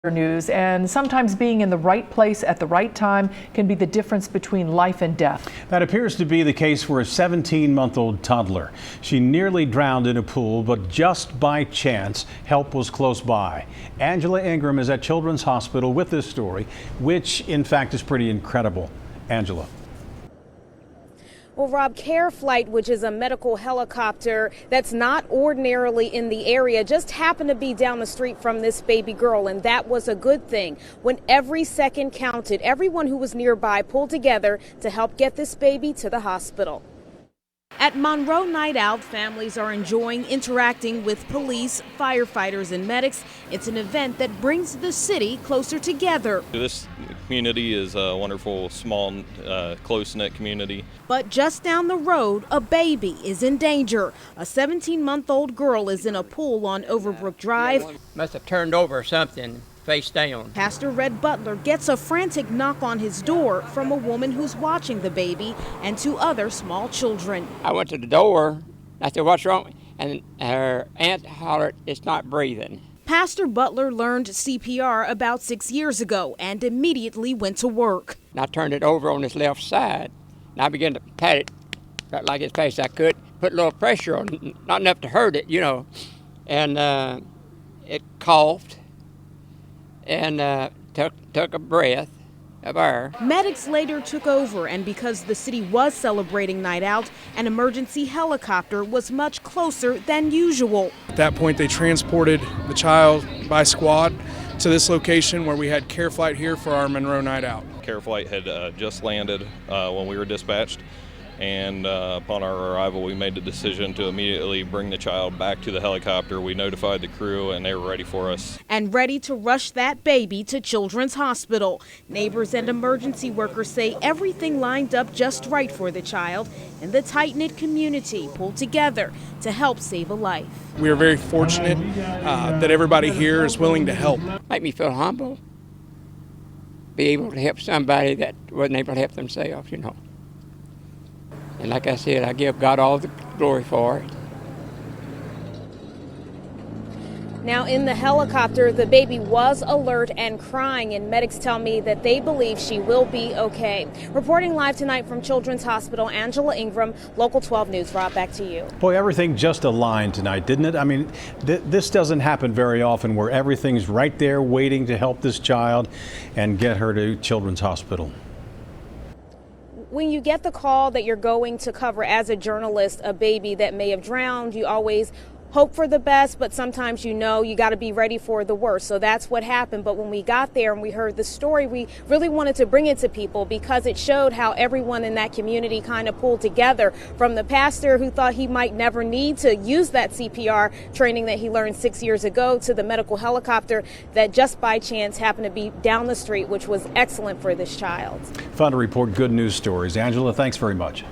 News, and sometimes being in the right place at the right time can be the difference between life and death. That appears to be the case for a 17-month-old toddler. She nearly drowned in a pool, but just by chance, help was close by. Angela Ingram is at Children's Hospital with this story, which in fact is pretty incredible. Angela. Well, Rob, Careflight, which is a medical helicopter that's not ordinarily in the area, just happened to be down the street from this baby girl, and that was a good thing. When every second counted, everyone who was nearby pulled together to help get this baby to the hospital. At Monroe Night Out, families are enjoying interacting with police, firefighters, and medics. It's an event that brings the city closer together. This community is a wonderful, small, close-knit community. But just down the road, a baby is in danger. A 17-month-old girl is in a pool on Overbrook Drive. Must have turned over or something. Face down. Pastor Red Butler gets a frantic knock on his door from a woman who's watching the baby and two other small children. I went to the door. I said, "What's wrong?" And her aunt hollered, "It's not breathing." Pastor Butler learned CPR about 6 years ago and immediately went to work. And I turned it over on his left side, and I began to pat it right like as fast as I could, put a little pressure on it, not enough to hurt it, you know. And it coughed and took a breath of air. Medics later took over, and because the city was celebrating Night Out, an emergency helicopter was much closer than usual. At that point, they transported the child by squad to this location where we had Careflight here for our Monroe Night Out. Careflight had just landed when we were dispatched, and upon our arrival we made the decision to immediately bring the child back to the helicopter. We notified the crew and they were ready for us. And ready to rush that baby to Children's Hospital. Neighbors and emergency workers say everything lined up just right for the child, and the tight-knit community pulled together to help save a life. We are very fortunate that everybody here is willing to help. Make me feel humble, be able to help somebody that wasn't able to help themselves, you know. And like I said, I give God all the glory for it. Now in the helicopter, the baby was alert and crying, and medics tell me that they believe she will be okay. Reporting live tonight from Children's Hospital, Angela Ingram, Local 12 News. Rob, back to you. Boy, everything just aligned tonight, didn't it? I mean, this doesn't happen very often where everything's right there waiting to help this child and get her to Children's Hospital. When you get the call that you're going to cover as a journalist a baby that may have drowned, you always hope for the best, but sometimes you got to be ready for the worst. So that's what happened. But when we got there and we heard the story, we really wanted to bring it to people because it showed how everyone in that community kind of pulled together, from the pastor who thought he might never need to use that CPR training that he learned 6 years ago, to the medical helicopter that just by chance happened to be down the street, which was excellent for this child. Fun to report good news stories. Angela, thanks very much.